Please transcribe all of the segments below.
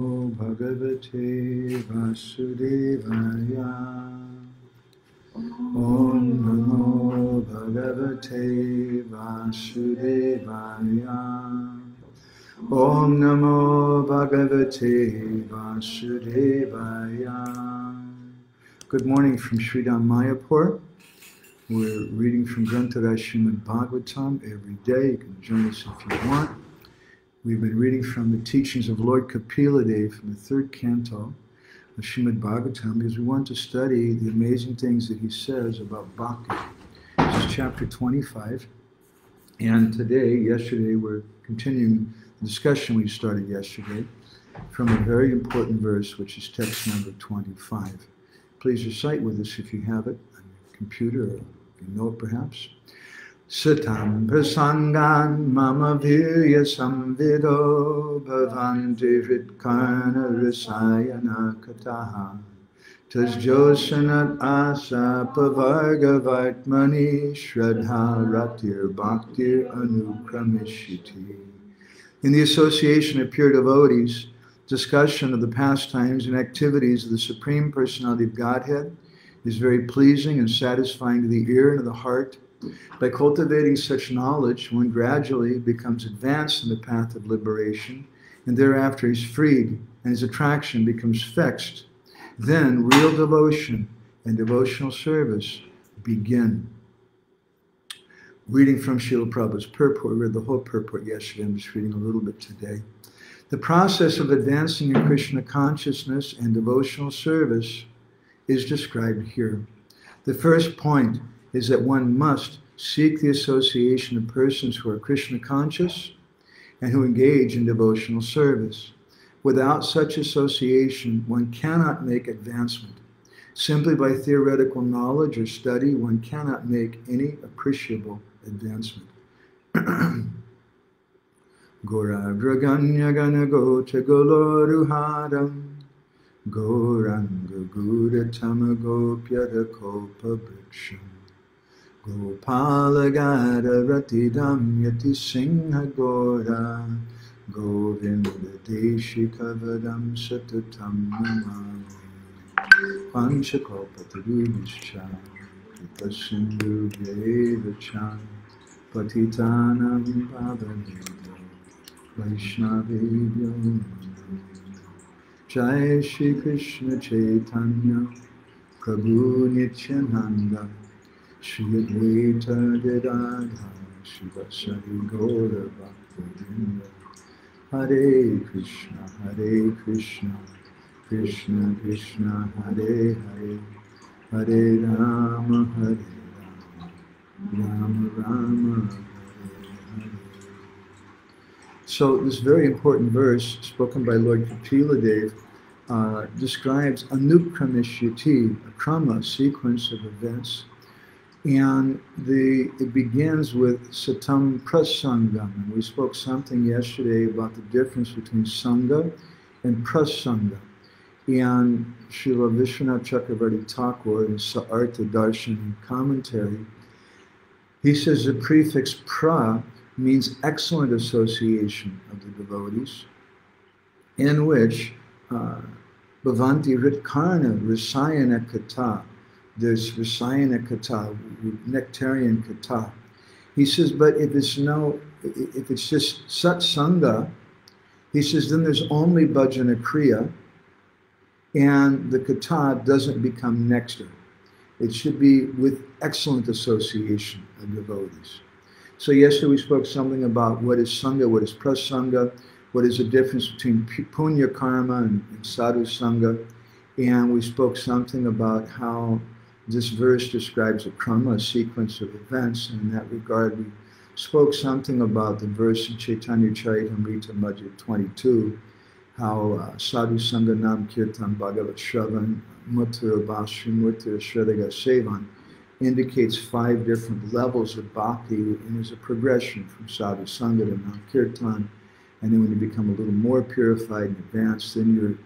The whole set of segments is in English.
Bhagavate Vasudevaya. Om Namo Bhagavate Vasudevaya. Om Namo Bhagavate Vasudevaya. Good morning from Sridham Mayapur. We're reading from Grantha Srimad Bhagavatam every day. You can join us if you want. We've been reading from the teachings of Lord Kapila Dev from the third canto of Srimad Bhagavatam because we want to study the amazing things that he says about bhakti. This is chapter 25. And yesterday, we're continuing the discussion we started yesterday from a very important verse, which is text number 25. Please recite with us if you have it on your computer or you know it perhaps. Satam prasangan mama virya samvido bhavanti hritkarna rasayana kataha tasjosanat asa pavarga vartmani shraddha ratir bhaktir anukramishiti. In the association of pure devotees, discussion of the pastimes and activities of the Supreme Personality of Godhead is very pleasing and satisfying to the ear and to the heart. By cultivating such knowledge, one gradually becomes advanced in the path of liberation, and thereafter is freed, and his attraction becomes fixed. Then real devotion and devotional service begin. Reading from Srila Prabhupada's purport, we read the whole purport yesterday, I'm just reading a little bit today. The process of advancing in Krishna consciousness and devotional service is described here. The first point is that one must seek the association of persons who are Krishna conscious and who engage in devotional service. Without such association, one cannot make advancement. Simply by theoretical knowledge or study, one cannot make any appreciable advancement. Gora Draganya Gana Gota Goloruhadam Goranga Gura Tamagopyada Kopa Briksham Gopalagada Ratidam Yati Singha Gora Govinda Deshikavadam Satatam Namami Panchakopatarubhischa Kripasindhu Vedacha Patitanam Pavanebhyo Vaishnavebhyo Jai Shri Krishna Chaitanya Prabhu Nityananda Shri Advaita Gadadhara Shivasari Gaura Bhaktivinoda Hare Krishna, Krishna Krishna, Hare Hare, Hare Rama, Rama Rama, Hare Hare. So this very important verse spoken by Lord Kapila Dev describes anukramishiti, a krama, sequence of events. And it begins with satam prasangam. And we spoke something yesterday about the difference between sangha and prasangha. And Srila Vishwanath Chakravarti Thakur in Sa'artha Darshan commentary, he says the prefix pra means excellent association of the devotees, in which bhavanti ritkarna rasayana kata, there's rasayana kata, nectarian kata. He says, but if it's just satsanga, he says, then there's only bhajana kriya, and the kata doesn't become nectar. It should be with excellent association of devotees. So yesterday we spoke something about what is sangha, what is prasanga, what is the difference between punya karma and sadhu sangha, and we spoke something about how this verse describes a krama, a sequence of events, and in that regard we spoke something about the verse in Chaitanya Charitamrita Madhya 22, how sadhu sangha nam kirtan bhagavat shravan muttara bhashri muttara shradhaga sevan indicates 5 different levels of bhakti, and is a progression from sadhu sangha to nam kirtan, and then when you become a little more purified and advanced, then you're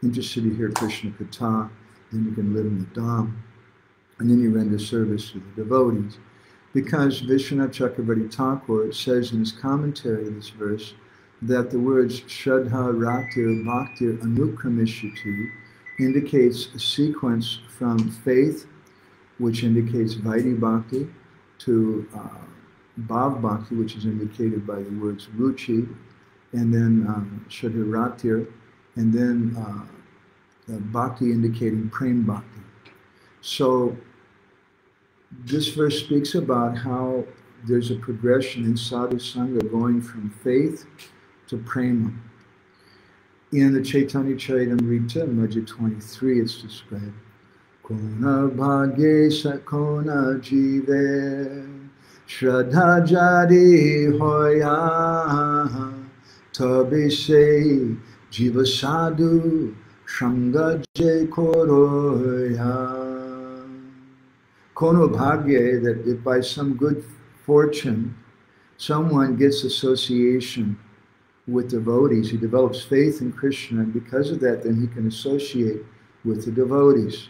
interested to hear Krishna Katha, then you can live in the Dham, and then you render service to the devotees. Because Vishwanath Chakravarti Thakur says in his commentary of this verse that the words Shraddha, Ratir, Bhaktir, Anukramishyati indicates a sequence from faith, which indicates Vaidhi Bhakti, to Bhav Bhakti, which is indicated by the words Ruchi, and then Shraddha Ratir, and then Bhakti indicating Prem Bhakti. So this verse speaks about how there's a progression in sadhu sangha going from faith to prema. In the Chaitanya Charitamrita, Madhya 23, it's described, Kona bhagye sakona jive, shraddha jadi hoya, tabe se jiva sadhu, shanga je koroya. Kono bhagye, that if by some good fortune someone gets association with devotees, he develops faith in Krishna, and because of that, then he can associate with the devotees.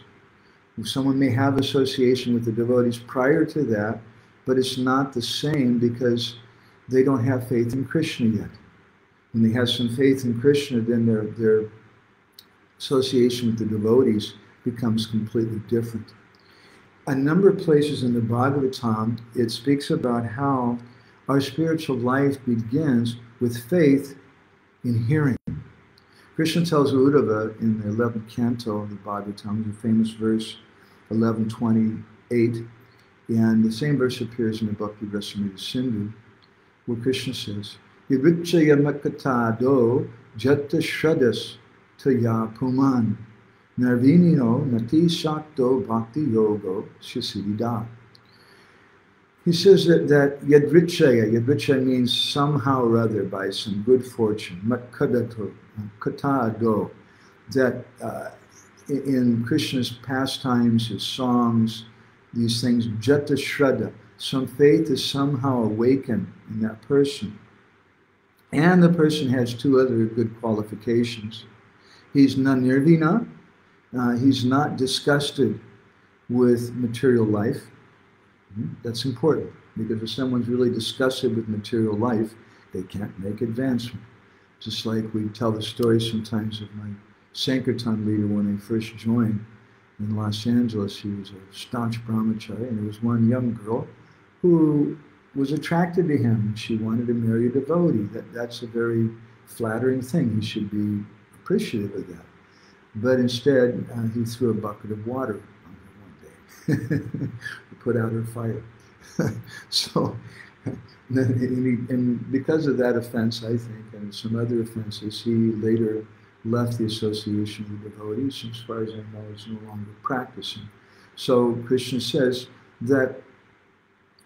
Someone may have association with the devotees prior to that, but it's not the same because they don't have faith in Krishna yet. When they have some faith in Krishna, then their association with the devotees becomes completely different. A number of places in the Bhagavatam, it speaks about how our spiritual life begins with faith in hearing. Krishna tells Uddhava in the 11th canto of the Bhagavatam, the famous verse 11:28, and the same verse appears in the Bhakti Rasamrita Sindhu, where Krishna says, Yadrichaya makatado jatta shraddhas taya puman narvinino nati shakto bhakti yogo shisidida. He says that yadrichaya means somehow or other, by some good fortune, matkadato, katado, that in Krishna's pastimes, his songs, these things, jata shraddha, some faith is somehow awakened in that person. And the person has two other good qualifications. He's nanirvina, he's not disgusted with material life. That's important, because if someone's really disgusted with material life, they can't make advancement. Just like we tell the story sometimes of my Sankirtan leader when I first joined in Los Angeles. He was a staunch brahmachari, and there was one young girl who was attracted to him, and she wanted to marry a devotee. That's a very flattering thing. He should be appreciative of that. But instead, he threw a bucket of water on her one day. Put out her fire. So, and because of that offense, I think, and some other offenses, he later left the association with the devotees. As far as I know, is no longer practicing. So Krishna says that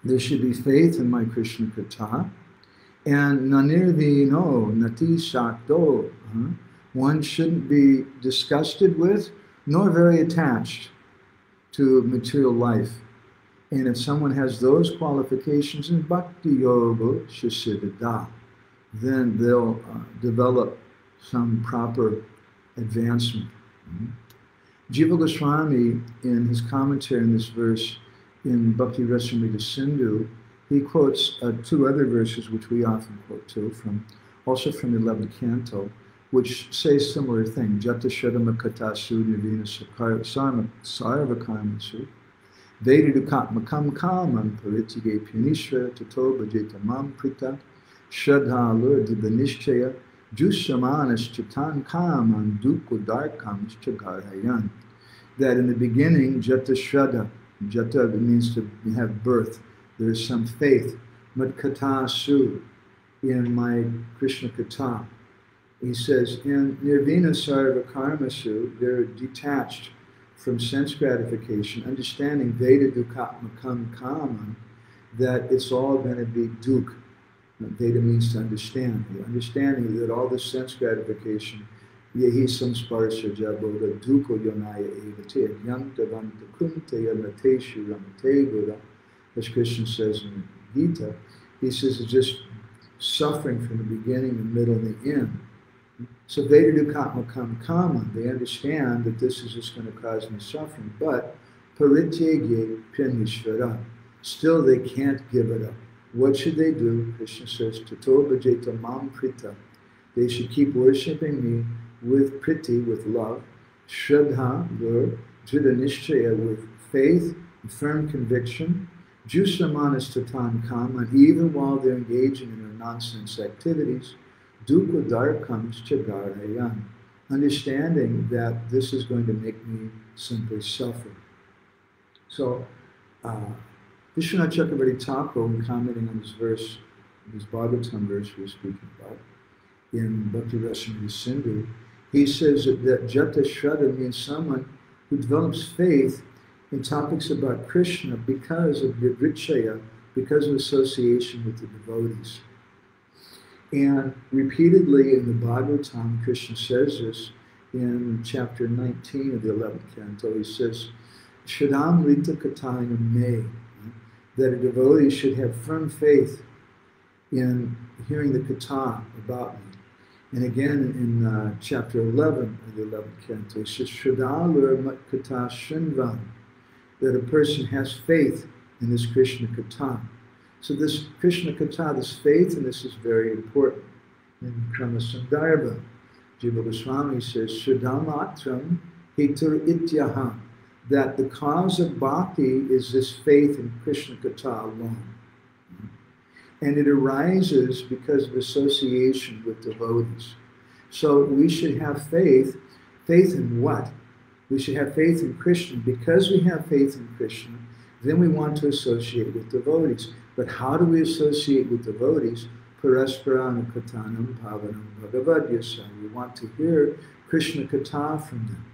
there should be faith in my Krishna Katha, and nanirvino nati shakto. One shouldn't be disgusted with, nor very attached to material life. And if someone has those qualifications in Bhakti Yoga Shasiddha, then they'll develop some proper advancement. Jiva Goswami, in his commentary on this verse in Bhakti Rasamrita Sindhu, he quotes two other verses which we often quote too, also from the 11th canto, which say similar thing. Jata Shadama Katasu Nirvina Sarvakarmasu Vedidukat Kamam Paritige Punishra Tato Bhajeta Mam Prita Shraddha Lur Dibanishchaya Jushamanas Chitan Kamam Dukudarkams Chagarhayan. That in the beginning, Jata Shraddha, Jata means to have birth. There's some faith. Madkata Su, in my Krishna Katha. He says, in Nirvina Sarva Karmasu, they're detached from sense gratification, understanding Veda Dukatmakam Kaman, that it's all going to be duk. Veda means to understand. The understanding that all this sense gratification, yehi samsparsha jaboga duko yonaya evate yanta vanta kunta yamateshu ramate buddha, as Krishna says in Gita. He says it's just suffering from the beginning, the middle, and the end. So Veda Dukatmakam Kaman, they understand that this is just going to cause me suffering, but Parityage Pinishvara, still they can't give it up. What should they do? Krishna says, Tato Bhajeta Mam Prita. They should keep worshipping me with priti, with love, shraddha, drita nishchaya, with faith and firm conviction, jusamanas tatan kama, and even while they're engaging in their nonsense activities, dukkha darkams chagarhayan, understanding that this is going to make me simply suffer. So, Vishwanath Chakravarti Thakur, in commenting on this verse, this Bhagavatam verse we're speaking about, in Bhakti Rasamrita Sindhu, he says that Jata Shraddha means someone who develops faith in topics about Krishna because of Vrichaya, because of association with the devotees. And repeatedly in the Bhagavatam, Krishna says this in chapter 19 of the 11th canto. He says, Shadam Rita Katayana Me, that a devotee should have firm faith in hearing the katha about me. And again in chapter 11 of the 11th canto, he says, Shradalur Mat Katha Shinvan, that a person has faith in this Krishna katha. So this Krishna katha, this faith in this is very important. In Krama Sandarbha, Jiva Goswami says, Shadamatram Hetur Ityaha, that the cause of bhakti is this faith in Krishna katha alone. And it arises because of association with devotees. So we should have faith. Faith in what? We should have faith in Krishna. Because we have faith in Krishna, then we want to associate with devotees. But how do we associate with devotees? Parasparana katanam pavanam bhagavad yasa. We want to hear Krishna katha from them.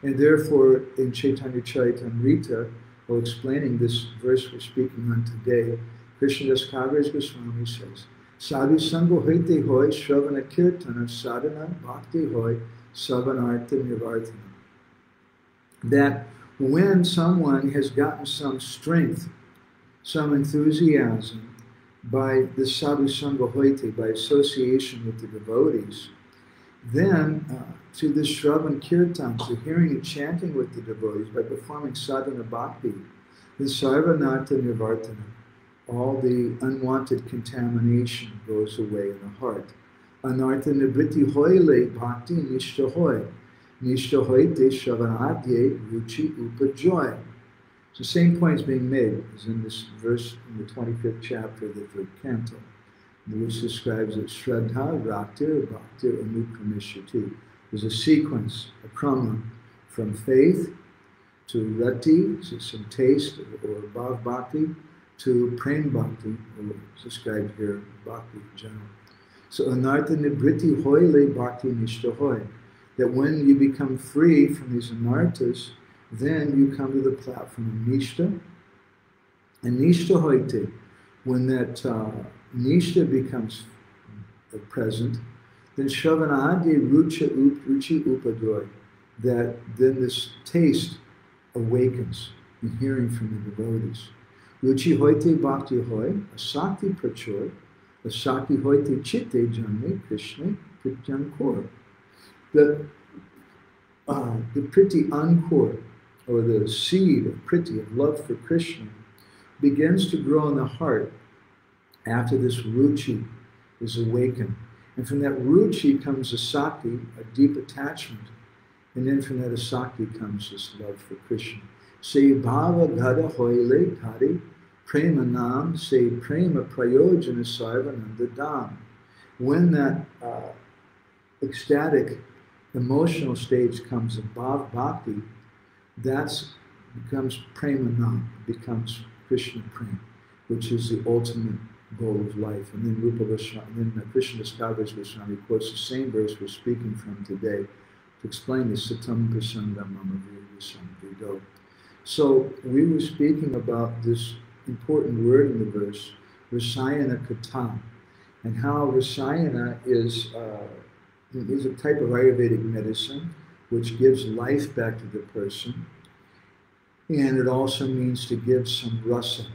And therefore, in Chaitanya Charitamrita, while explaining this verse we're speaking on today, Krishnadas Kaviraj Goswami says, Sadhu Sango Hoite Hoy Shravana Kirtana Sadhana Bhakti Hoy Savanartha Nivartana. That when someone has gotten some strength, some enthusiasm by the Sadhu Sangha Hoite, by association with the devotees, then to this Shravan Kirtan, to hearing and chanting with the devotees, by performing sadhana bhakti, then Sarvanartha Nivartana, all the unwanted contamination goes away in the heart. Anartha Nibriti Hoyle Bhakti Nishta Hoy. Nishta Hoyte Shavanadye Ruchi Upajoy. So the same point is being made as in this verse in the 25th chapter of the 3rd canto, which describes that Shraddha, Raktir, Bhaktir, Anukramishyati. There's a sequence, a krama, from faith to rati, so some taste or bhav bhakti, to prem bhakti, or described here, bhakti in general. So anartha nibriti hoyle bhakti nishta hoy, that when you become free from these anarthas, then you come to the platform of nishta. And nishta hoite, when that nishta becomes present, then shravanadye ruchi upadoy, that then this taste awakens in hearing from the devotees. Ruchi hoite bhakti hoy, asakti prachoy, asakti hoite chitte janme krishna prityankor. The priti ankor, or the seed of priti, of love for Krishna, begins to grow in the heart after this ruchi is awakened. And from that ruchi comes asakti, a deep attachment. And then from that asakti comes this love for Krishna. Se bhava gada hoile dhari prema nam se prema prayojana sarvananda dam. When that ecstatic emotional stage comes of bhav bhakti, that becomes prema nam, becomes Krishna prema, which is the ultimate goal of life. And then Rupa Goswami, and then Krishna Kaviraj Goswami quotes the same verse we're speaking from today to explain this Satam Prasanga Mama Vido. So we were speaking about this important word in the verse, Rasayana Kata, and how Rasayana is a type of Ayurvedic medicine which gives life back to the person, and it also means to give some rasa.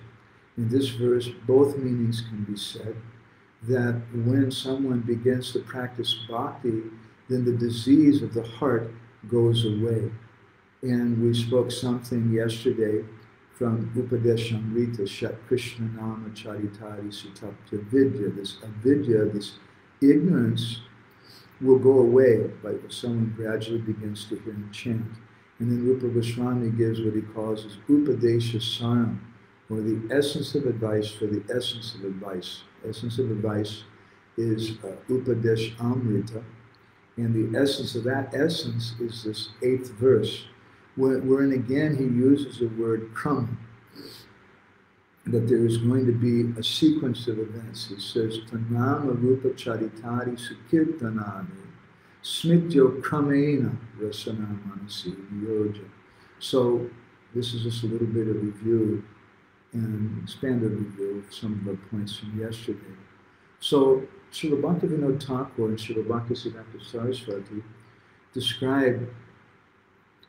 In this verse, both meanings can be said, that when someone begins to practice bhakti, then the disease of the heart goes away. And we spoke something yesterday from Upadeshamrita, Shat Krishna Nama Charitari Sutapta Vidya, this avidya, this ignorance will go away by someone gradually begins to hear and chant. And then Rupa Goswami gives what he calls his Upadesha Saram, or the essence of advice for the essence of advice. Essence of advice is Upadesh Amrita, and the essence of that essence is this 8th verse, wherein again he uses the word krama, that there is going to be a sequence of events. He says, Tanama Rupa Charitari Sukirtanani Smityo Kramena Rasana Manasi Yoja. So this is just a little bit of review and expanded review of some of the points from yesterday. So Srila Bhaktivinoda Thakur and Srila Bhaktisiddhanta Saraswati describe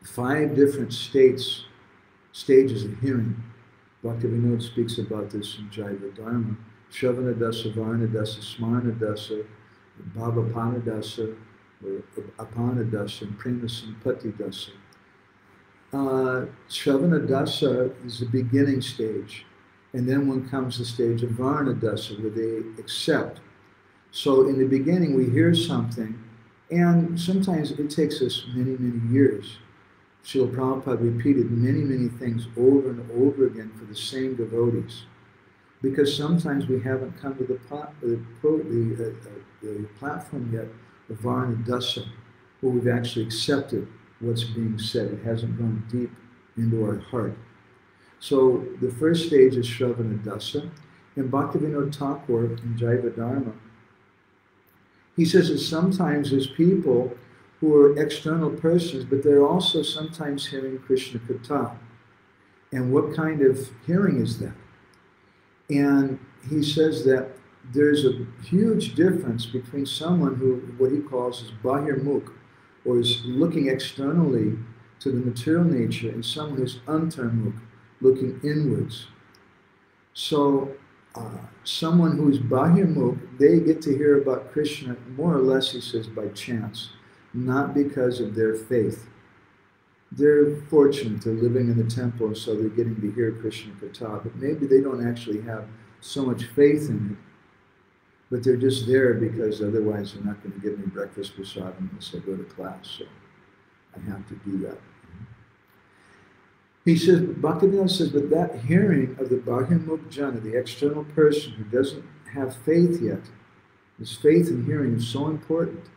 5 different stages of hearing. Bhaktivinoda speaks about this in Jaiva Dharma. Shravana Dasa, Varna Dasa, Smarna Dasa, Bhavapada Dasa, or Apana Dasa, and Prema Sampati Dasa. Shravana Dasa is the beginning stage. And then one comes the stage of Varna Dasa, where they accept. So in the beginning we hear something, and sometimes it takes us many, many years. Srila Prabhupada repeated many things over and over again for the same devotees, because sometimes we haven't come to the platform yet of Varna Dasa, where we've actually accepted what's being said. It hasn't gone deep into our heart. So the first stage is Shravana Dasa, and Bhaktivinoda Thakur in Jaiva Dharma, he says that sometimes there's people who are external persons, but they're also sometimes hearing Krishna Katha. And what kind of hearing is that? And he says that there's a huge difference between someone who, what he calls is Bahirmukh, or is looking externally to the material nature, and someone who's Antarmukh, looking inwards. So someone who is Bahirmukh, they get to hear about Krishna more or less, he says, by chance, not because of their faith. They're fortunate, they're living in the temple, and so they're getting to hear Krishna Katha, but maybe they don't actually have so much faith in it, but they're just there because otherwise they're not going to get any breakfast prasadam unless I go to class, so I have to do that. He says, Bhaktivinoda says, but that hearing of the Bahirmukh Jana, the external person who doesn't have faith yet, his faith in hearing is so important.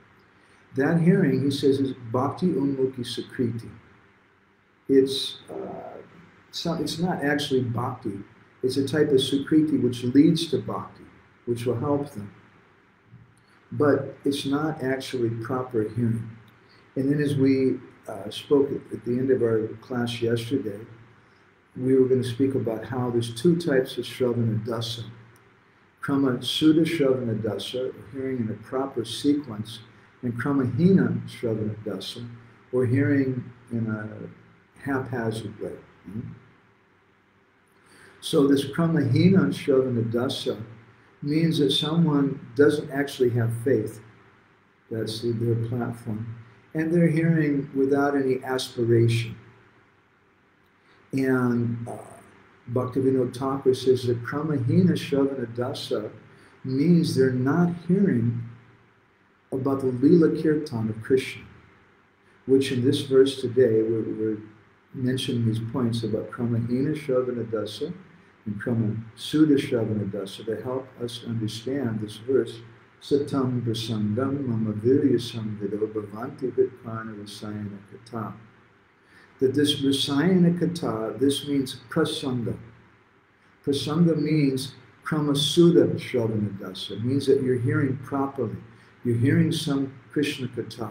That hearing, he says, is Bhakti Unmukhi Sakriti. It's not actually Bhakti. It's a type of Sakriti which leads to Bhakti, which will help them. But it's not actually proper hearing. And then as we spoke at the end of our class yesterday, we were going to speak about how there's 2 types of Shravana Dasa. Krama Sudha Shravana Dasa, or hearing in a proper sequence, and Kramahina Shravana Dasa, or hearing in a haphazard way. So this Kramahina Shravana Dasa means that someone doesn't actually have faith. That's their platform. And they're hearing without any aspiration. And Bhaktivinoda Thakur says that Kramahina Shravana Dasa means they're not hearing about the Lila Kirtan of Krishna, which in this verse today, we're mentioning these points about Kramahina Shravana Dasa and Krama Sudha Shravana Dasa to help us understand this verse. Satam prasangam mama virya samvido bhavanti vitprana rasayana kata. That this rasayana kata, this means prasanga. Prasanga means Kramasuddha Shravana Dasa. It means that you're hearing properly. You're hearing some Krishna Katha.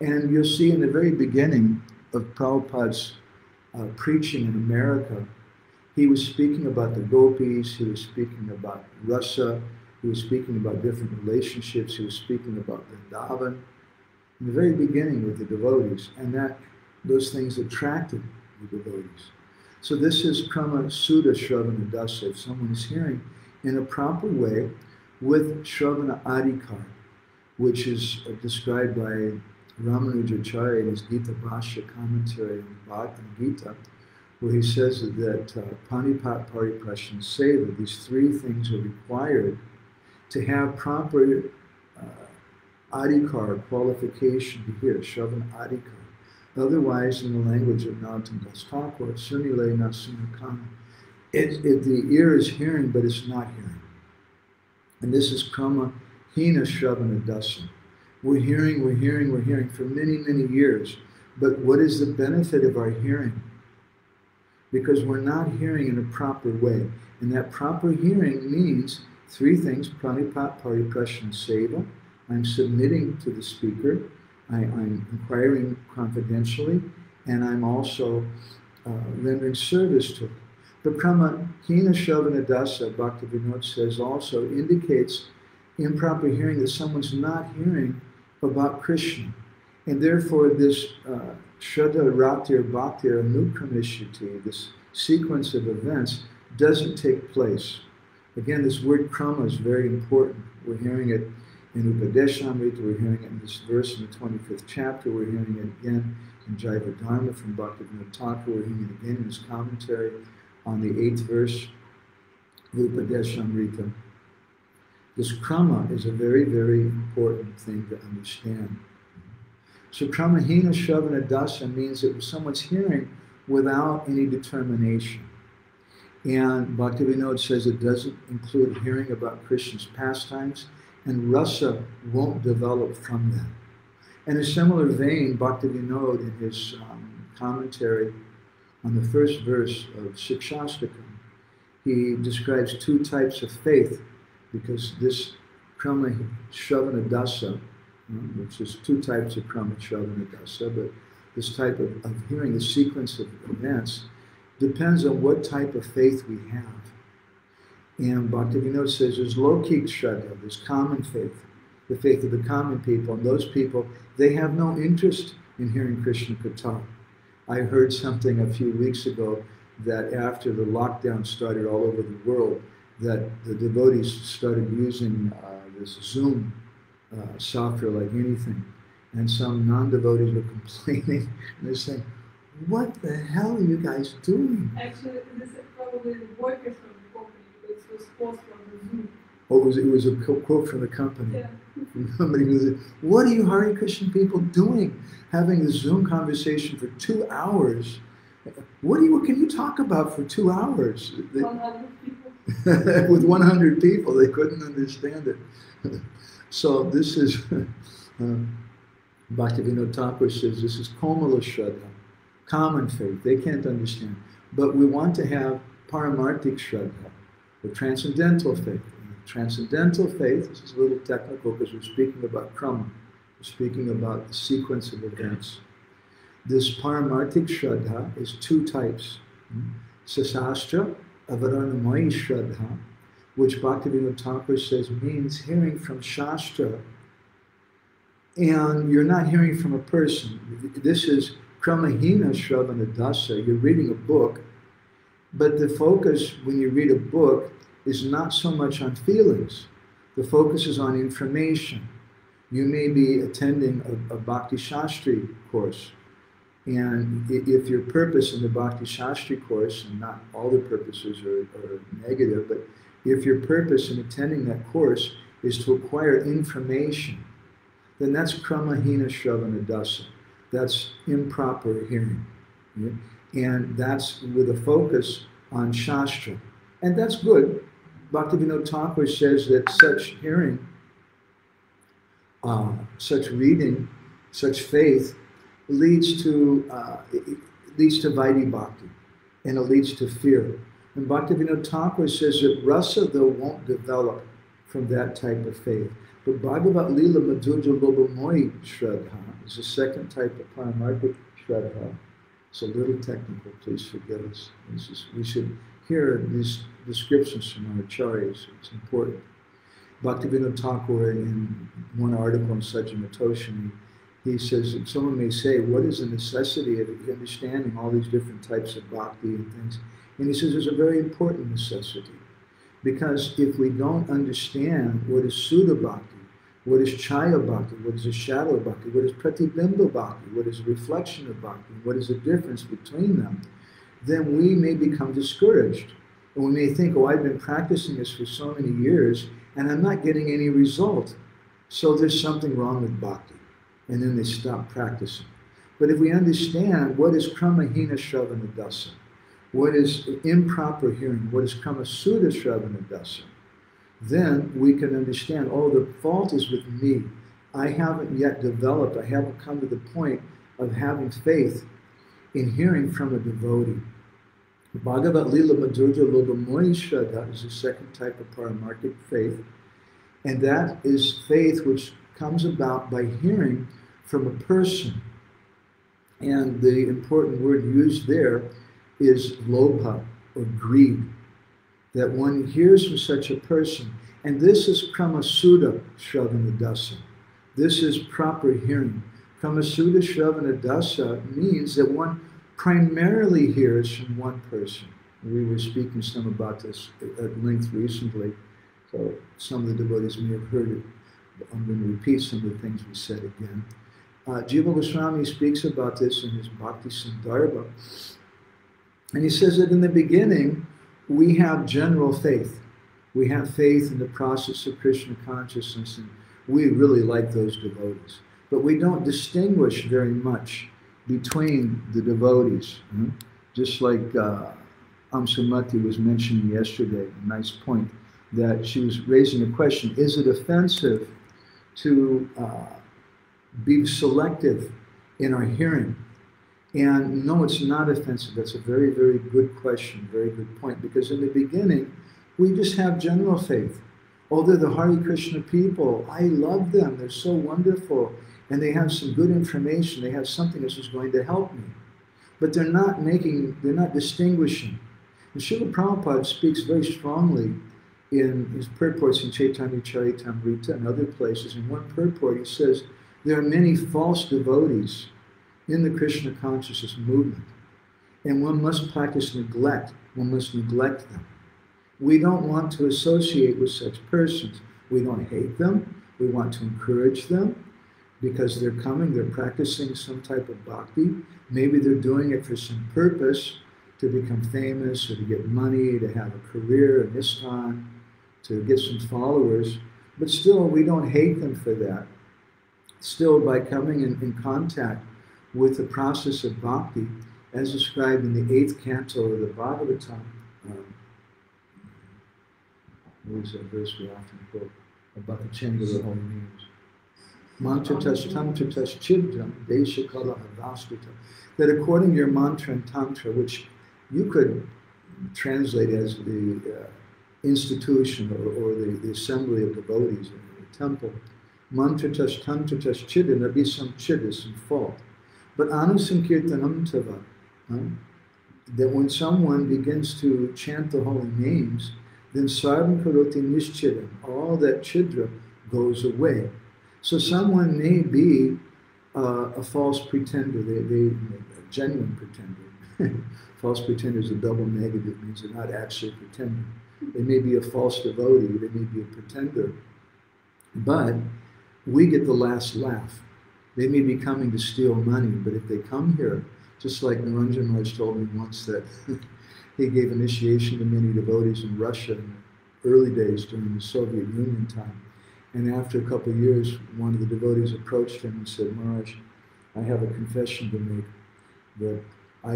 And you'll see in the very beginning of Prabhupada's preaching in America, he was speaking about the gopis, he was speaking about rasa, he was speaking about different relationships, he was speaking about Vrindavan, in the very beginning with the devotees, and that those things attracted the devotees. So this is Krama Sudha Shravana Dasa, if someone is hearing in a proper way with Shravana Adhikar, which is described by Ramanujacharya in his Gita Bhashya commentary on Bhagavad Gita, where he says that Panipat Pariprashan Seva, these 3 things are required to have proper adhikar, qualification to hear, Shravan adhikar. Otherwise, in the language of Narottam Das Thakur, sunile na sunakana. The ear is hearing, but it's not hearing. And this is krama hina shravana dasa. We're hearing for many, many years. But what is the benefit of our hearing? Because we're not hearing in a proper way. And that proper hearing means three things: pranipat, pariprashan, seva. I'm submitting to the speaker. I'm inquiring confidentially, and I'm also rendering service to it. But krama hina shravana dasa, Bhaktivinoda says, also indicates improper hearing, that someone's not hearing about Krishna. And therefore this Shraddha Rati or Bhakti or Anukramishati, this sequence of events, doesn't take place. Again, this word krama is very important. We're hearing it in Upadeshamrita, we're hearing it in this verse in the 25th chapter, we're hearing it again in Jaiva Dharma from Bhaktivinoda Thakur, we're hearing it again in his commentary on the 8th verse of Upadeshamrita. This krama is a very, very important thing to understand. So kramahina shravana dasa means that someone's hearing without any determination. And Bhaktivinoda says it doesn't include hearing about Krishna's pastimes, and rasa won't develop from that. In a similar vein, Bhaktivinoda, in his commentary on the first verse of Sikshastakam, he describes two types of faith, because this krama shravana dasa, which is two types of krama shravana dasa, but this type of hearing, the sequence of events, depends on what type of faith we have. And Bhaktivinoda says there's lokik shraddha, there's common faith, the faith of the common people, and those people, they have no interest in hearing Krishna Katha. I heard something a few weeks ago that after the lockdown started all over the world, that the devotees started using this Zoom software like anything. And some non-devotees were complaining, and they're saying, what the hell are you guys doing? Actually, this is probably the workers from the company, because it was post from the Zoom. Oh, it was a quote from the company. Yeah. Somebody was, what are you Hare Krishna people doing? Having a Zoom conversation for 2 hours. What can you talk about for 2 hours? 100 people. With 100 people, they couldn't understand it. So this is, Bhaktivinoda Thakur says, this is Komala Shraddha, common faith. They can't understand. But we want to have Paramarthik Shraddha, the transcendental faith. Transcendental faith, this is a little technical because we're speaking about krama. We're speaking about the sequence of events. This Paramarthik Shraddha is two types. Sasastra, Avaranamayi Shraddha, which Bhaktivinoda Thakur says means hearing from Shastra, and you're not hearing from a person. This is Kramahina Shravana Dasa. You're reading a book, but the focus when you read a book is not so much on feelings. The focus is on information. You may be attending a Bhakti Shastri course, and if your purpose in the Bhakti Shastri course, and not all the purposes are negative, but if your purpose in attending that course is to acquire information, then that's Kramahina Shravana Dasa. That's improper hearing. And that's with a focus on Shastra. And that's good. Bhaktivinoda Thakur says that such hearing, such reading, such faith leads to Vaidhi Bhakti, and it leads to fear. And Bhaktivinoda Thakur says that rasa, though, won't develop from that type of faith. But Bhagavat Lila Madhurya Lobamoyi Shraddha is the second type of Paramarthik Shraddha. It's a little technical, please forgive us. We should hear these descriptions from our acharyas. It's important. Bhaktivinoda Thakur, in one article on Sajjanatoshini, he says that someone may say, what is the necessity of understanding all these different types of bhakti and things? And he says there's a very important necessity. Because if we don't understand what is Sudha Bhakti, what is Chaya Bhakti, what is a shadow Bhakti, what is Pratibimba Bhakti, what is a reflection of Bhakti, what is the difference between them, then we may become discouraged. And we may think, oh, I've been practicing this for so many years, and I'm not getting any result. So there's something wrong with bhakti, and then they stop practicing. But if we understand what is kramahina shravana dasa, what is improper hearing, what is kramasuda shravana dasa, then we can understand, oh, the fault is with me. I haven't yet developed, I haven't come to the point of having faith in hearing from a devotee. Bhagavat Lila Madhurya Lobamoyi Shraddha is the second type of paramartic faith, and that is faith which comes about by hearing from a person. And the important word used there is lobha, or greed, that one hears from such a person. And this is kramasuda shravana dasa. This is proper hearing. Kramasuda shravana dasa means that one primarily hears from one person. We were speaking some about this at length recently, so some of the devotees may have heard it. I'm going to repeat some of the things we said again. Jiva Goswami speaks about this in his Bhakti Sandarbha, and he says that in the beginning we have general faith. We have faith in the process of Krishna consciousness, and we really like those devotees. But we don't distinguish very much between the devotees. Just like Amsamati was mentioning yesterday, a nice point, that she was raising a question, is it offensive to be selective in our hearing? And no, it's not offensive. That's a very, very good question, very good point, because in the beginning, we just have general faith. Oh, they're the Hare Krishna people. I love them. They're so wonderful. And they have some good information. They have something that's just going to help me. But they're not distinguishing. And Srila Prabhupada speaks very strongly in his purports in Chaitanya Charitamrita and other places. In one purport, he says, there are many false devotees in the Krishna consciousness movement. And one must practice neglect. One must neglect them. We don't want to associate with such persons. We don't hate them. We want to encourage them because they're coming, they're practicing some type of bhakti. Maybe they're doing it for some purpose, to become famous or to get money, to have a career, an ISKCON, to get some followers. But still, we don't hate them for that. Still, by coming in contact with the process of bhakti, as described in the 8th canto of the Bhagavatam, what is that verse we often quote about the chanting of the holy names? Mantra tam tatas chidram desha kala havastita. That according to your mantra and tantra, which you could translate as the institution or the assembly of devotees in the temple, mantra tam tatas chidram, there'd be some chiddas, some fault. But anusankirtanam tava, that when someone begins to chant the holy names, then sarvam karoti nishchidam, all that chidra goes away. So someone may be a false pretender, a genuine pretender. False pretender is a double negative, means they're not actually pretending. They may be a false devotee, they may be a pretender, but we get the last laugh. They may be coming to steal money, but if they come here, just like Niranjan Maharaj told me once that he gave initiation to many devotees in Russia in the early days during the Soviet Union time. And after a couple of years, one of the devotees approached him and said, Maharaj, I have a confession to make that I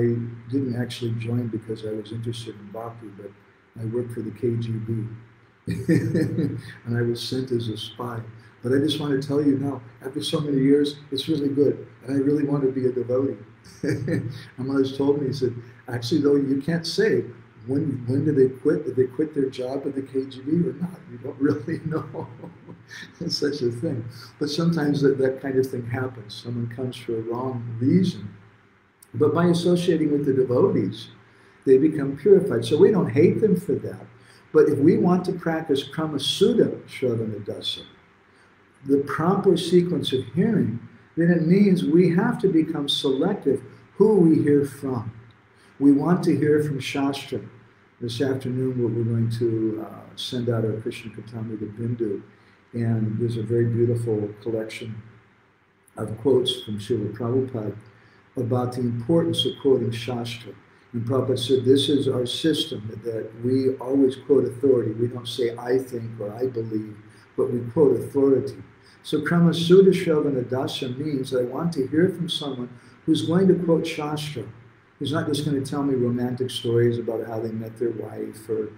didn't actually join because I was interested in bhakti, but I worked for the KGB. And I was sent as a spy. But I just want to tell you now, after so many years, it's really good. And I really want to be a devotee. And Maharaj told me, he said, actually, though, you can't say, when did they quit? Did they quit their job at the KGB or not? You don't really know. It's such a thing. But sometimes that kind of thing happens. Someone comes for a wrong reason. But by associating with the devotees, they become purified. So we don't hate them for that. But if we want to practice kramasuda shravana dasa, the proper sequence of hearing, then it means we have to become selective who we hear from. We want to hear from Shastra. This afternoon we're going to send out our Krishna Katamrita Bindu, and there's a very beautiful collection of quotes from Srila Prabhupada about the importance of quoting Shastra. And Prabhupada said this is our system, that we always quote authority. We don't say I think or I believe, but we quote authority. So Krama Sudha Shravana Dasa means that I want to hear from someone who's going to quote Shastra. Who's not just going to tell me romantic stories about how they met their wife or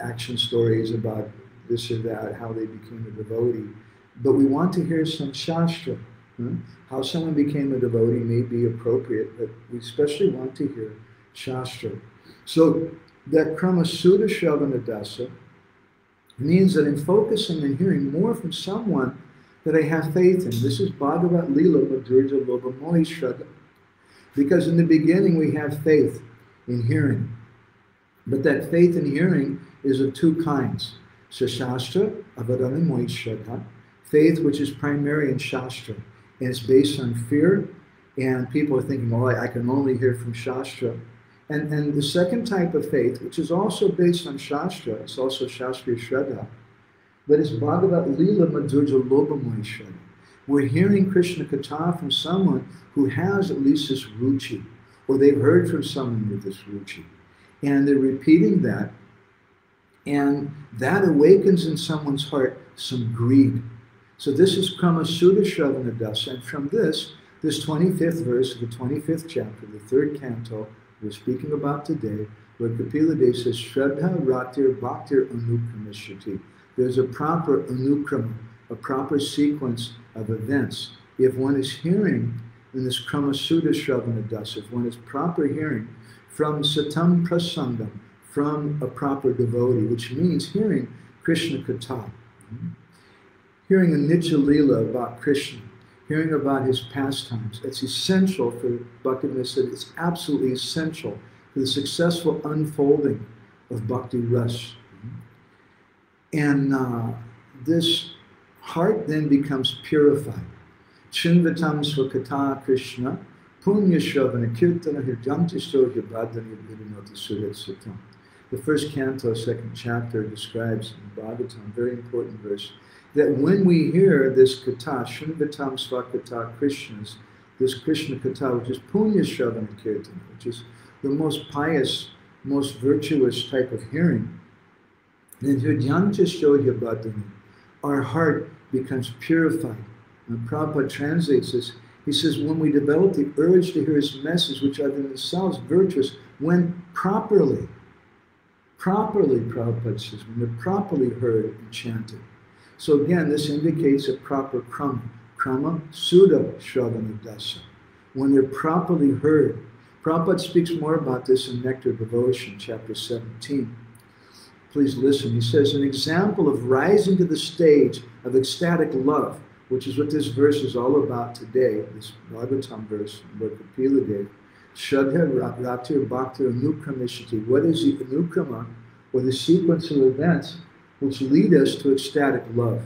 action stories about this or that, how they became a devotee. But we want to hear some Shastra. How someone became a devotee may be appropriate, but we especially want to hear Shastra. So that Krama Sudha Shravana Dasa means that in focusing and hearing more from someone that I have faith in. This is Bhagavat Lila Madhurja Loba Mohi Shraddha. Because in the beginning we have faith in hearing. But that faith in hearing is of two kinds. Shastra, Avadana Mohi Shraddha. Faith which is primary in Shastra. And it's based on fear. And people are thinking, oh, I can only hear from Shastra. And the second type of faith, which is also based on Shastra, it's also Shastriya Shraddha, but it's Bhagavat Lila Madhurja Lobamoy Shraddha. We're hearing Krishna Katha from someone who has at least this ruchi, or they've heard from someone with this ruchi. And they're repeating that, and that awakens in someone's heart some greed. So this is Krama Sudha Shravana Dasa, and from this 25th verse of the 25th chapter, the 3rd canto, we're speaking about today, where Kapila Dev says, Shraddha Ratir Bhaktir Anukramishati. There's a proper anukrama, a proper sequence of events. If one is hearing in this Krama Sudha Shravana Dasa, if one is proper hearing from Satam Prasangam, from a proper devotee, which means hearing Krishna Katha, hearing a Nitya Lila about Krishna, hearing about his pastimes. It's essential for Bhaktivinoda said, it's absolutely essential for the successful unfolding of Bhakti Ras. And this heart then becomes purified. Chinvatam Swakata Krishna, Punya Shravana Kirtana Hirjantisto Hirbhadani Vidinoti Surit Satam. The first canto, 2nd chapter, describes in Bhagavatam, very important verse, that when we hear this Katha, Shinvatam Swakata Krishnas, this Krishna Katha, which is Punya Shravana Kirtana, which is the most pious, most virtuous type of hearing, then Hirjantisto Hirbhadani, our heart becomes purified. And Prabhupada translates this. He says, when we develop the urge to hear his message, which are themselves virtuous, when properly, Prabhupada says, when they're properly heard and chanted. So again, this indicates a proper krama Sudha Shravana Dasa. When they're properly heard. Prabhupada speaks more about this in Nectar Devotion, chapter 17. Please listen. He says, an example of rising to the stage of ecstatic love, which is what this verse is all about today, this Bhagavatam verse, Lord Kapila Dev, Shraddha Ratir Bhakti Anukramishati. What is the anukrama, or the sequence of events which lead us to ecstatic love?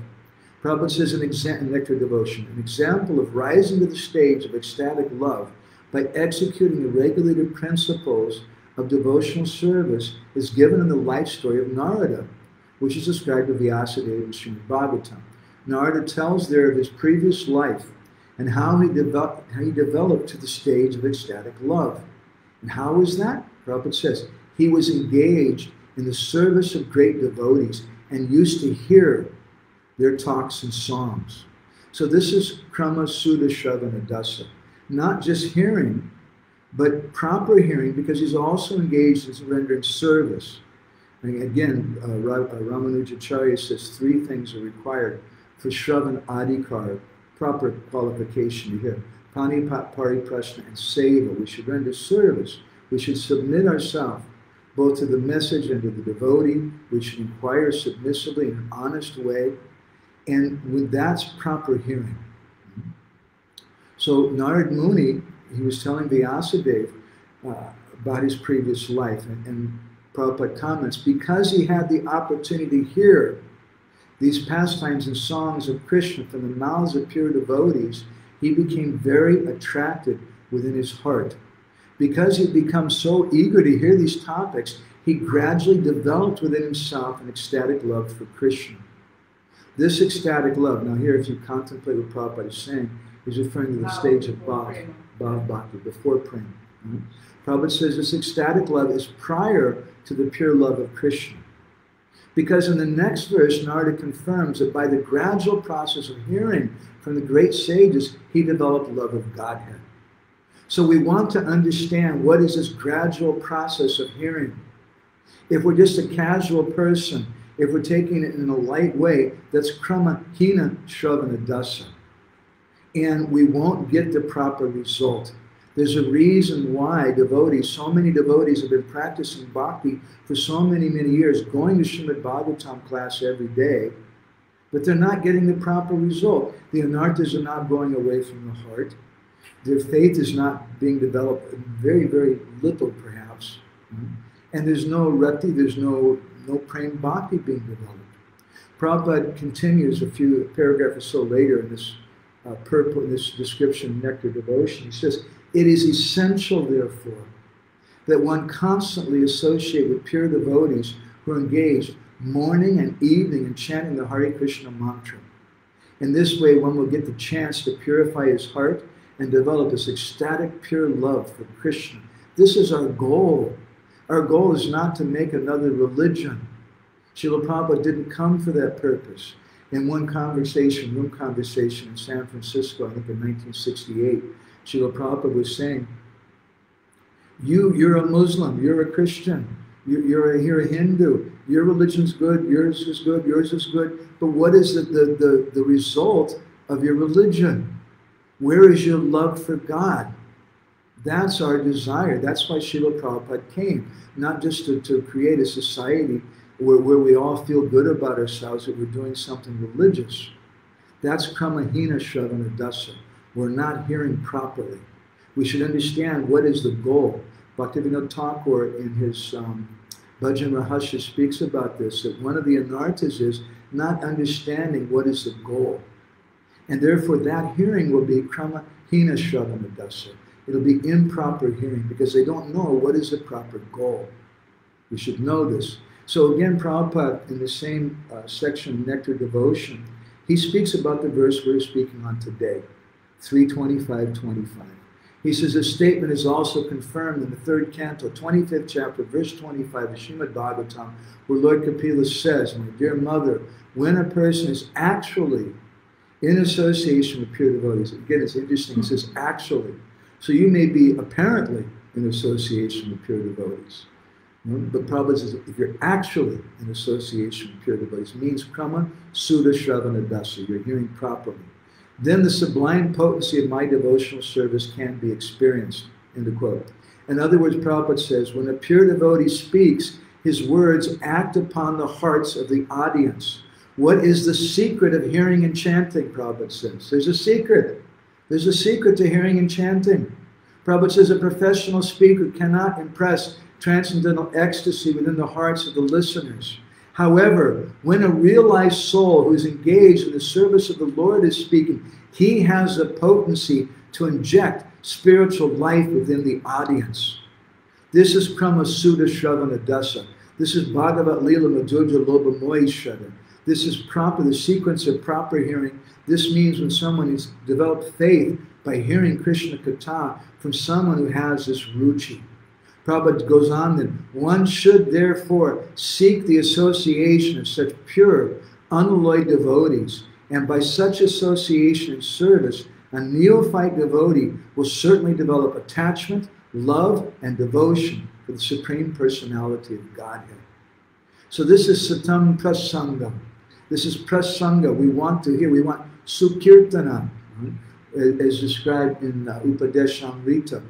Prabhupada says in Nectar Devotion, an example of rising to the stage of ecstatic love by executing the regulated principles of devotional service is given in the life story of Narada, which is described in Vyasadeva in Srimad Bhagavatam. Narada tells there of his previous life and how he developed to the stage of ecstatic love. And how is that? Prabhupada says, he was engaged in the service of great devotees and used to hear their talks and songs. So this is Krama Sudha Shravana Dasa. Not just hearing, but proper hearing, because he's also engaged in rendering service. And again, Ramanujacharya says 3 things are required for Shravan Adhikar, proper qualification to hear. Panipat, Pariprashna, and Seva. We should render service. We should submit ourselves both to the message and to the devotee. We should inquire submissively in an honest way. And when that's proper hearing. So Narad Muni, he was telling Vyasadeva about his previous life. And Prabhupada comments, because he had the opportunity to hear these pastimes and songs of Krishna from the mouths of pure devotees, he became very attracted within his heart. Because he'd become so eager to hear these topics, he gradually developed within himself an ecstatic love for Krishna. This ecstatic love, now here if you contemplate what Prabhupada is saying, he's referring to the stage of Bhav Bhakti, before prema. Prabhupada says this ecstatic love is prior to the pure love of Krishna. Because in the next verse, Narada confirms that by the gradual process of hearing from the great sages, he developed love of Godhead. So we want to understand what is this gradual process of hearing. If we're just a casual person, if we're taking it in a light way, that's krama hina shravana dasa. And we won't get the proper result. There's a reason why devotees, so many devotees have been practicing bhakti for so many, many years, going to Srimad Bhagavatam class every day, but they're not getting the proper result. The anarthas are not going away from the heart. Their faith is not being developed, very, very little perhaps. And there's no rati, there's no prem bhakti being developed. Prabhupada continues a few paragraphs or so later in this this description, Nectar Devotion. He says, it is essential, therefore, that one constantly associate with pure devotees who are engaged morning and evening in chanting the Hare Krishna mantra. In this way, one will get the chance to purify his heart and develop this ecstatic, pure love for Krishna. This is our goal. Our goal is not to make another religion. Srila Prabhupada didn't come for that purpose. In one conversation, room conversation in San Francisco, I think in 1968, Srila Prabhupada was saying, you're a Muslim, you're a Christian, you're a Hindu, your religion's good, yours is good, but what is the result of your religion? Where is your love for God? That's our desire. That's why Srila Prabhupada came, not just to create a society where we all feel good about ourselves, that we're doing something religious. That's kramahina shravana dasa. We're not hearing properly. We should understand what is the goal. Bhaktivinoda Thakur in his Bhajan Rahasya speaks about this, that one of the anarthas is not understanding what is the goal. And therefore that hearing will be kramahina shravana dasa. It'll be improper hearing because they don't know what is the proper goal. We should know this. So again, Prabhupada, in the same section, Nectar Devotion, he speaks about the verse we're speaking on today, 3:25-25. He says, this statement is also confirmed in the 3rd canto, 25th chapter, verse 25 of Srimad Bhagavatam, where Lord Kapila says, my dear mother, when a person is actually in association with pure devotees, again, it's interesting, it says actually. So you may be apparently in association with pure devotees. But Prabhupada says, if you're actually in association with pure devotees, it means krama sudha shravana dasa, you're hearing properly. Then the sublime potency of my devotional service can be experienced. End of quote. In other words, Prabhupada says, when a pure devotee speaks, his words act upon the hearts of the audience. What is the secret of hearing and chanting, Prabhupada says? There's a secret. There's a secret to hearing and chanting. Prabhupada says a professional speaker cannot impress transcendental ecstasy within the hearts of the listeners. However, when a realized soul who is engaged in the service of the Lord is speaking, he has the potency to inject spiritual life within the audience. This is krama sudha shravana dasa. This is Bhagavat Lila Madhurya Loba Moishada. This is the sequence of proper hearing. This means when someone has developed faith by hearing Krishna Katha from someone who has this ruchi. Prabhupada goes on then, one should therefore seek the association of such pure, unalloyed devotees, and by such association and service, a neophyte devotee will certainly develop attachment, love, and devotion for the Supreme Personality of Godhead. So this is satam prasanga. This is prasanga. We want to hear, we want sukirtana, as described in Upadeshamrita.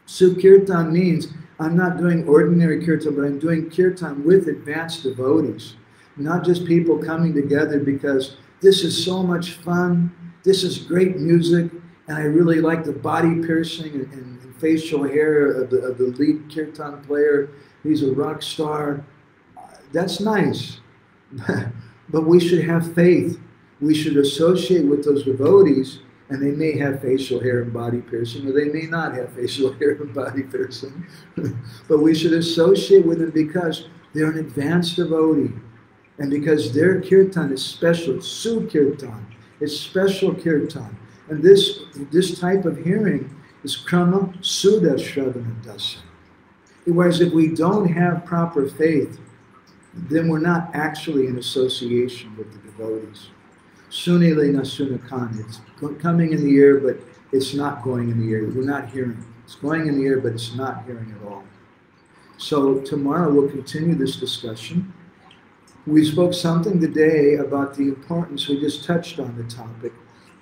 Sukirtan means I'm not doing ordinary kirtan, but I'm doing kirtan with advanced devotees. Not just people coming together because this is so much fun, this is great music, and I really like the body piercing and facial hair of the lead kirtan player. He's a rock star. That's nice. But we should have faith. We should associate with those devotees, and they may have facial hair and body piercing, or they may not have facial hair and body piercing. But we should associate with them because they're an advanced devotee. And because their kirtan is special, it's su-kirtan, it's special kirtan. And this type of hearing is krama sudha shravana dasa. Whereas if we don't have proper faith, then we're not actually in association with the devotees. Sunile na sunakan. It's coming in the ear, but it's not going in the ear. We're not hearing. It's going in the ear, but it's not hearing at all. So tomorrow we'll continue this discussion. We spoke something today about the importance, we just touched on the topic,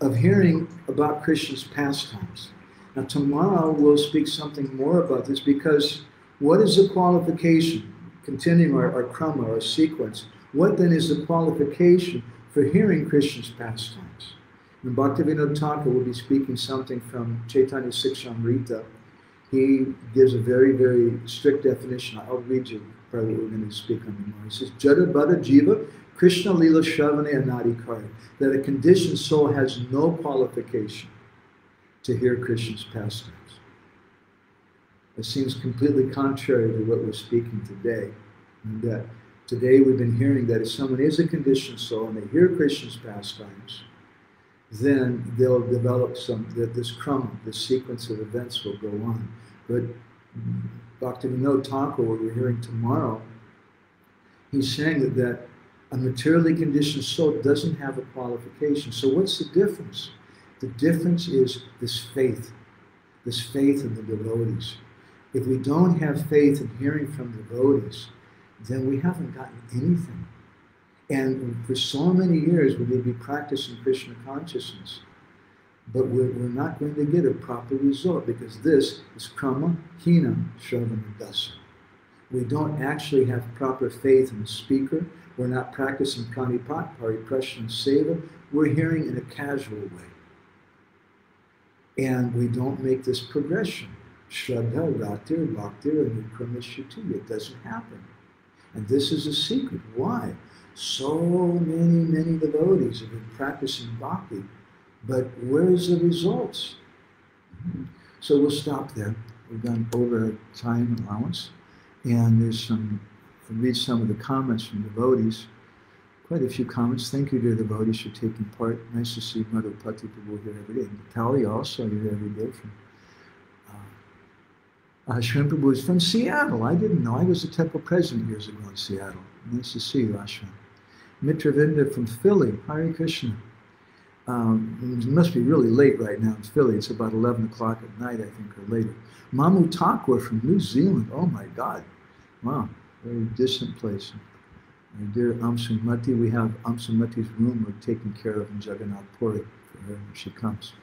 of hearing about Krishna's pastimes. Now tomorrow we'll speak something more about this, because what is the qualification, continuing our krama, our sequence, what then is the qualification for hearing Krishna's pastimes? And Bhaktivinoda Thakur will be speaking something from Chaitanya Sikshamrita. He gives a very, very strict definition. I'll read you probably what we're going to speak on tomorrow. He says, Jada Bada Jiva, Krishna Lila Shravane Anadikari, that a conditioned soul has no qualification to hear Krishna's pastimes. It seems completely contrary to what we're speaking today. And that today we've been hearing that if someone is a conditioned soul and they hear Krishna's pastimes, then they'll develop this krama, this sequence of events will go on. But Bhaktivinoda Thakur, what we're hearing tomorrow, he's saying that a materially conditioned soul doesn't have a qualification. So what's the difference? The difference is this faith in the devotees. If we don't have faith in hearing from devotees, then we haven't gotten anything. And for so many years we may be practicing Krishna consciousness, but we're not going to get a proper result, because this is krama hina shravana dasa. We don't actually have proper faith in the speaker. We're not practicing pranipat, pariprashna, and seva. We're hearing in a casual way. And we don't make this progression. Shraddha, ratir, bhaktir, and kramishyati. It doesn't happen. And this is a secret. Why? So many devotees have been practicing bhakti, but where's the results? So we'll stop there. We've gone over our time allowance, and I'll read some of the comments from devotees. Quite a few comments. Thank you, dear devotees, for taking part. Nice to see Madhupati Prabhu here every day. Natalie also here every day from Ashram Prabhu is from Seattle. I didn't know. I was the temple president years ago in Seattle. Nice to see you, Ashram. Mitravinda from Philly. Hare Krishna. It must be really late right now in Philly. It's about 11 o'clock at night, I think, or later. Mamu Thakur from New Zealand. Oh my God. Wow. Very distant place. Our dear Amsumati, we have Amsumati's room we're taking care of in Jagannath Puri for her when she comes.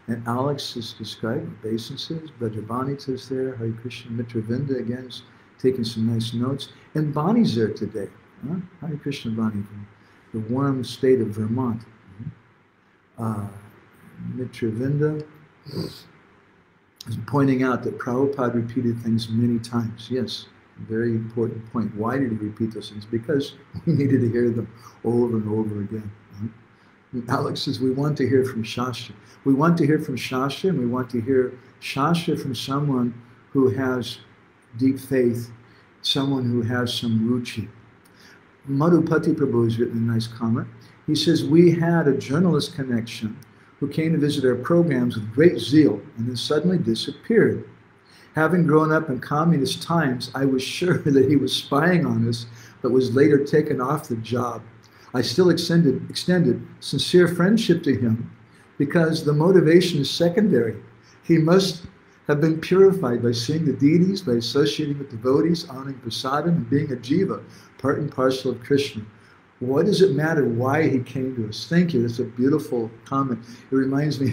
And Alex is described, obeisances. Bhajabanita's there. Hare Krishna. Mitravinda again is taking some nice notes. And Bonnie's there today. Huh? Hare Krishna Bonnie from the warm state of Vermont. Mitravinda is pointing out that Prabhupada repeated things many times. Yes, very important point. Why did he repeat those things? Because we needed to hear them over and over again. Alex says we want to hear from Shastra. We want to hear from Shastra, and we want to hear Shastra from someone who has deep faith, someone who has some ruchi. Madhupati Prabhu has written a nice comment. He says, we had a journalist connection who came to visit our programs with great zeal and then suddenly disappeared. Having grown up in communist times, I was sure that he was spying on us, but was later taken off the job. I still extended sincere friendship to him because the motivation is secondary. He must have been purified by seeing the deities, by associating with devotees, honoring prasadam, and being a jiva, part and parcel of Krishna. What does it matter why he came to us? Thank you. That's a beautiful comment. It reminds me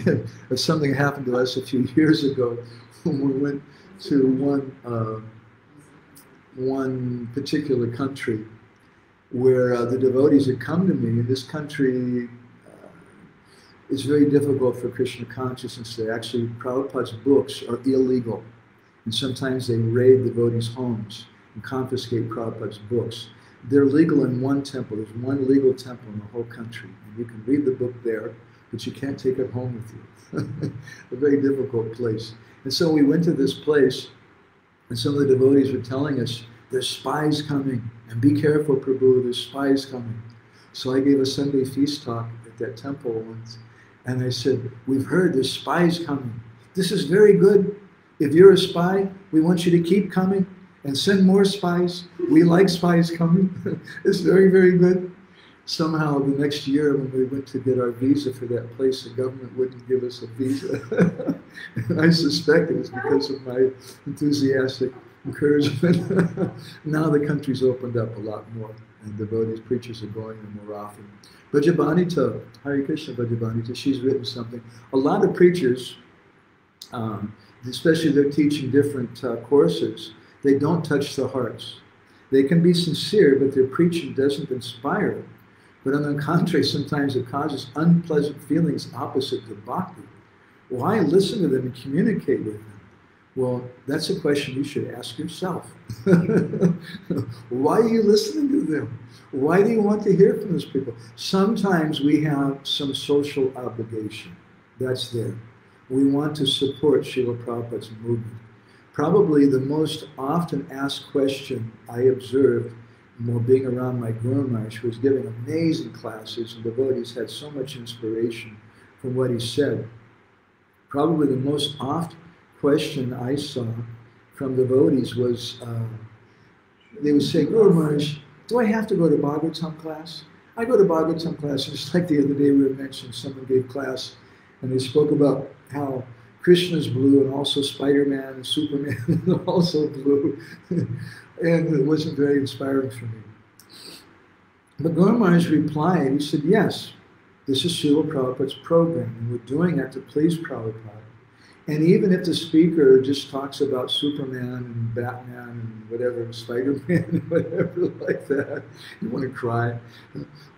of something that happened to us a few years ago when we went to one particular country where the devotees had come to me. In this country, it's very difficult for Krishna consciousness. Actually, Prabhupada's books are illegal. And sometimes they raid devotees' homes and confiscate Prabhupada's books. They're legal in one temple. There's one legal temple in the whole country. And you can read the book there, but you can't take it home with you. A very difficult place. And so we went to this place, and some of the devotees were telling us, there's spies coming, and be careful, Prabhu, there's spies coming. So I gave a Sunday feast talk at that temple once, and I said, we've heard there's spies coming. This is very good. If you're a spy, we want you to keep coming. And send more spies. We like spies coming. It's very, very good. Somehow the next year when we went to get our visa for that place, the government wouldn't give us a visa. And I suspect it was because of my enthusiastic encouragement. Now the country's opened up a lot more, and devotees, preachers are going there more often. Bhajabanita, Hare Krishna Bhajabanita, she's written something. A lot of preachers, especially they're teaching different courses, they don't touch the hearts. They can be sincere, but their preaching doesn't inspire. But on the contrary, sometimes it causes unpleasant feelings opposite to bhakti. Why listen to them and communicate with them? Well, that's a question you should ask yourself. Why are you listening to them? Why do you want to hear from those people? Sometimes we have some social obligation. That's there. We want to support Srila Prabhupada's movement. Probably the most often asked question I observed while being around my Guru Maharaj, who was giving amazing classes, and devotees had so much inspiration from what he said. Probably the most oft question I saw from devotees was, they would say, Guru Maharaj, do I have to go to Bhagavatam class? I go to Bhagavatam class, and just like the other day we were mentioned, someone gave class, and they spoke about how Krishna's blue, and also Spider-Man and Superman are also blue. And it wasn't very inspiring for me. But Guru Maharaj replied, he said, yes, this is Srila Prabhupada's program, and we're doing that to please Prabhupada. And even if the speaker just talks about Superman and Batman and whatever, and Spider-Man and whatever like that, you want to cry.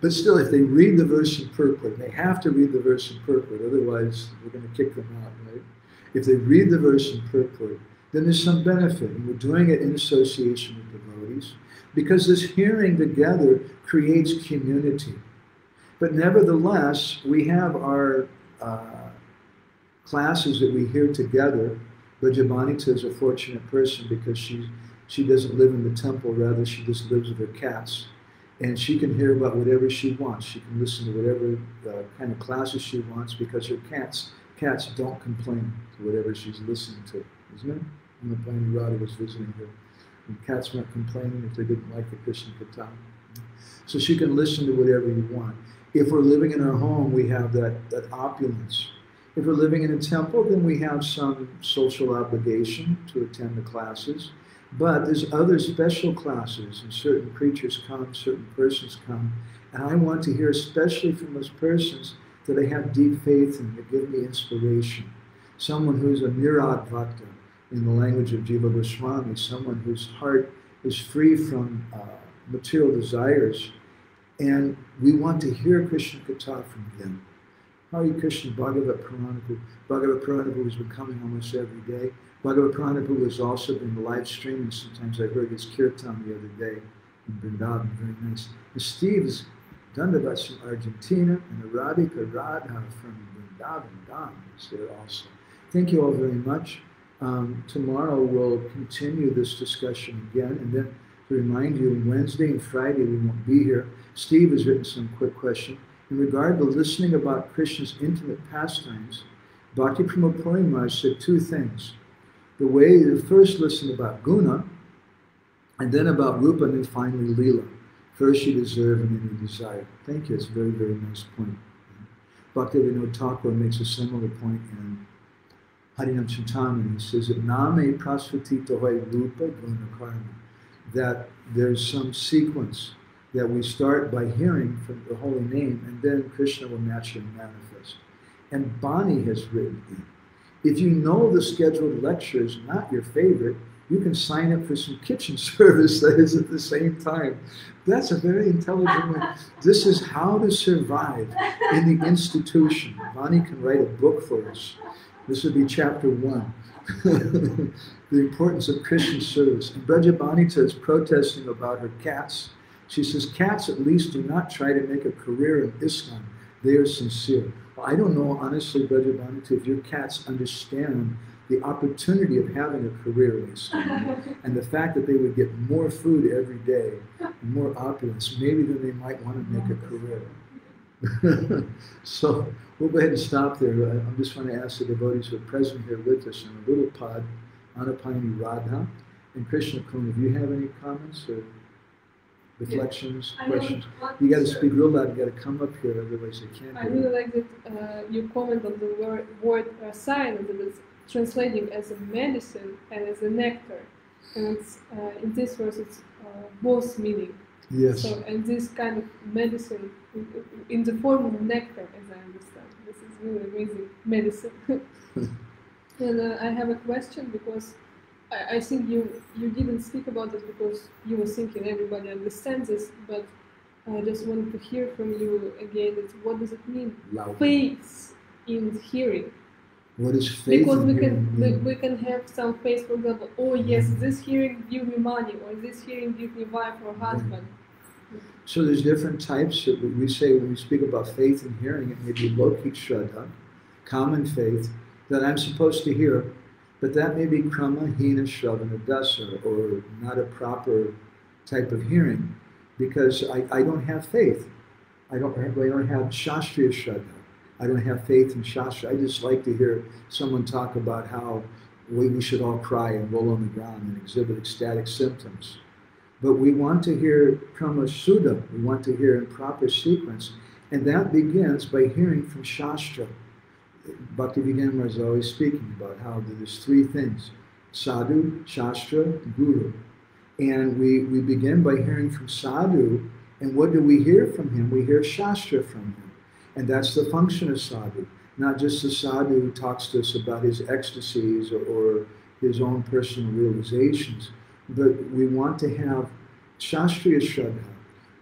But still, if they read the verse in purport, they have to read the verse in purport, otherwise we're going to kick them out, right? If they read the verse in purport, then there's some benefit. And we're doing it in association with devotees, because this hearing together creates community. But nevertheless, we have our classes that we hear together. Bhajabanita is a fortunate person because she doesn't live in the temple, rather she just lives with her cats. And she can hear about whatever she wants. She can listen to whatever kind of classes she wants, because her cats don't complain to whatever she's listening to, isn't it? When the Pani Radha was visiting her, and cats weren't complaining if they didn't like the Krishna Katha. So she can listen to whatever you want. If we're living in our home, we have that opulence. If we're living in a temple, then we have some social obligation to attend the classes. But there's other special classes, and certain preachers come, certain persons come, and I want to hear especially from those persons that I have deep faith in, that give me inspiration. Someone who's a nirad bhakta, in the language of Jiva Goswami, someone whose heart is free from material desires, and we want to hear Krishna Katha from them. Hare Krishna, Bhagavat Puranapu. Bhagavat Puranapu has been coming almost every day. Bhagavat Puranapu has also been live streaming. Sometimes I heard his kirtan the other day in Vrindavan, very nice. And Steve is Dandavats from Argentina, and Radhika Radha from Vrindavan, Dham is there also. Thank you all very much. Tomorrow we'll continue this discussion again, and then to remind you, Wednesday and Friday we won't be here. Steve has written some quick question. In regard to listening about Krishna's intimate pastimes, Bhakti Pramod Puri Maharaj said two things. The way you first listen about Guna, and then about Rupa, and then finally Lila. First you deserve and then you desire. Thank you, it's a very, very nice point. Bhakti Vinod Thakur makes a similar point in Harinam Chintamani. He says that Name Prasvatita Hoy Rupa Guna Karma, that there's some sequence that we start by hearing from the holy name, and then Krishna will naturally manifest. And Bani has written in, if you know the scheduled lecture is not your favorite, you can sign up for some kitchen service that is at the same time. That's a very intelligent way. This is how to survive in the institution. Bani can write a book for us. This would be chapter 1. The importance of Krishna service. And Brajabanita is protesting about her cats. She says, cats at least do not try to make a career in ISKCON. They are sincere. Well, I don't know, honestly, Brajabanita, if your cats understand the opportunity of having a career in ISKCON and the fact that they would get more food every day and more opulence, maybe then they might want to make a career. So we'll go ahead and stop there. I'm just going to ask the devotees who are present here with us in a little pod, Anapayani Radha, And Krishna Kun, do you have any comments or reflections, I questions? want You got to to- speak real loud. You got to come up here, otherwise you can't I hear really you. like that you comment on the word rsayan, that it's translating as a medicine and as a nectar. And it's, in this verse, it's both meaning. Yes. So, and this kind of medicine in the form of nectar, as I understand. This is really amazing medicine. And I have a question, because I think you didn't speak about it because you were thinking everybody understands this, but I just wanted to hear from you again, that what does it mean? Loud. Faith in hearing. What is faith Because in we hearing mean? we can have some faith, for example, oh yes, this hearing give me money, or this hearing give me wife or husband. So there's different types that we say when we speak about faith in hearing. It may be lokik shraddha, common faith, that I'm supposed to hear, but that may be krama, hina, shravana, dasa, or not a proper type of hearing, because I don't have faith. I don't have shastriya shraddha. I don't have faith in shastra. I just like to hear someone talk about how we should all cry and roll on the ground and exhibit ecstatic symptoms. But we want to hear krama sudha. We want to hear in proper sequence, and that begins by hearing from shastra. Bhaktivedanta is always speaking about how there's three things: sadhu, shastra, guru. And we begin by hearing from sadhu, and what do we hear from him? We hear shastra from him. And that's the function of sadhu. Not just the sadhu who talks to us about his ecstasies or his own personal realizations, but we want to have shastriya shraddha,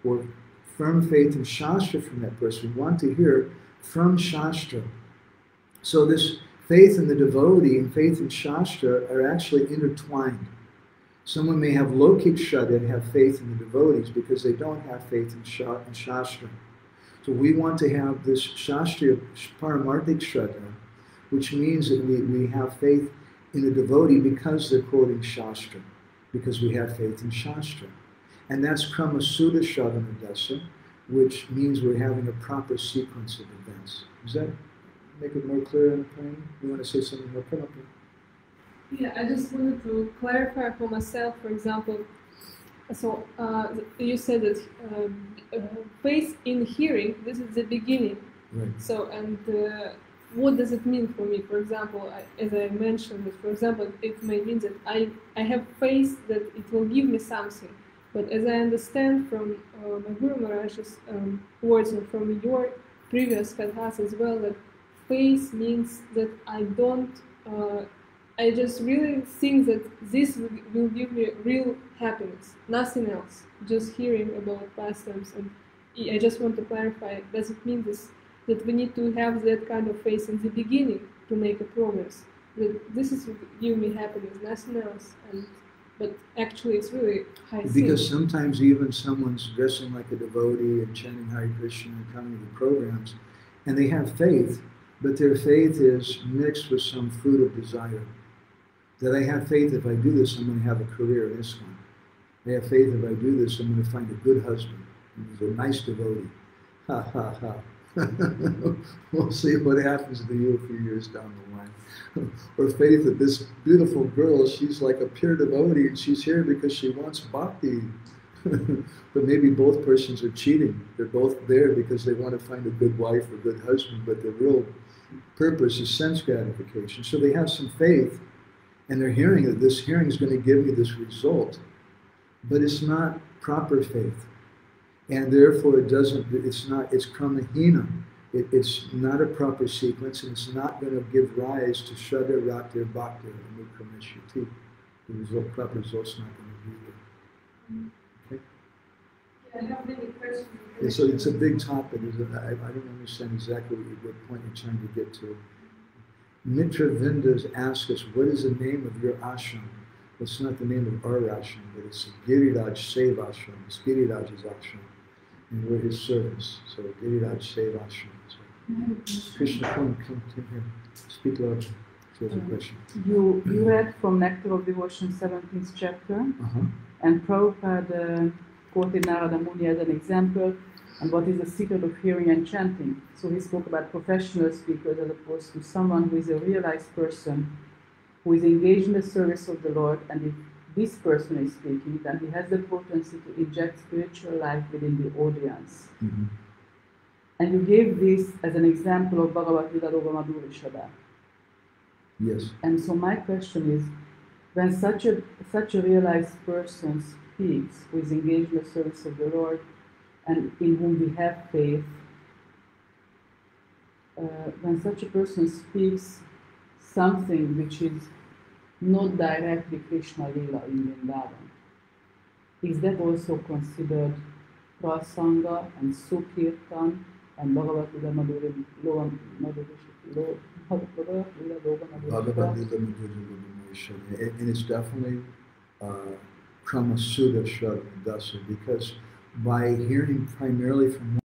or firm faith in shastra from that person. We want to hear from shastra. So this faith in the devotee and faith in shastra are actually intertwined. Someone may have lokik shraddha and have faith in the devotees because they don't have faith in shastra. So we want to have this shastriya paramarthik shraddha, which means that we have faith in the devotee because they're quoting shastra, because we have faith in shastra. And that's krama sudha shravana dasa, which means we're having a proper sequence of events. Does that make it more clear and plain? You want to say something more? Come up here. Yeah, I just wanted to clarify for myself, for example. So you said that faith in hearing, this is the beginning. Right. So, and what does it mean for me? For example, as I mentioned, that for example, it may mean that I have faith that it will give me something. But as I understand from my Guru Maharaj's words and from your previous kathas as well, that faith means that I don't, I just really think that this will give me real happiness, nothing else, just hearing about pastimes. And I just want to clarify, does it mean this, that we need to have that kind of faith in the beginning to make a progress? That this is give me happiness, nothing else. But actually it's really high sin. Because sometimes even someone's dressing like a devotee and chanting Hare Krishna and coming to the programs, and they have faith, but their faith is mixed with some fruit of desire. That I have faith if I do this, I'm going to have a career in ISKCON. I have faith if I do this, I'm going to find a good husband. He's a nice devotee. Ha ha ha. We'll see what happens to you a few years down the line. Or faith that this beautiful girl, she's like a pure devotee and she's here because she wants bhakti. But maybe both persons are cheating. They're both there because they want to find a good wife or good husband, but the real purpose is sense gratification. So they have some faith, and they're hearing that this hearing is going to give me this result, but it's not proper faith. And therefore it's kramahina. It's not a proper sequence, and it's not going to give rise to shraddha, rakti, bhakti, and nukrameshyati. The proper result's not going to be there. Okay? Yeah, I have many questions. Yeah, so it's a big topic. I don't understand exactly what point you're trying to get to. Mitra Vindas ask us, what is the name of your ashram? It's not the name of our ashram, but it's Giriraj Seva Ashram. It's Giriraj's ashram. And we're his servants. So Giriraj Seva Ashram. So, Krishna, come here. Speak louder. She has a question. You read from Nectar of Devotion, 17th chapter, and Prabhupada quoted Narada Muni as an example, and what is the secret of hearing and chanting. So he spoke about professional speakers as opposed to someone who is a realized person, who is engaged in the service of the Lord, and if this person is speaking, then he has the potency to inject spiritual life within the audience. Mm-hmm. And you gave this as an example of Bhagavad Gita Madhurishada. Yes. And so my question is, when such a realized person speaks, who is engaged in the service of the Lord, and in whom we have faith, when such a person speaks something which is not directly Krishna Lila in Vrindavan, is that also considered prasanga and sukirtan and Bhagavad Gita and it's definitely Kramasuda Shraddha, because by hearing primarily from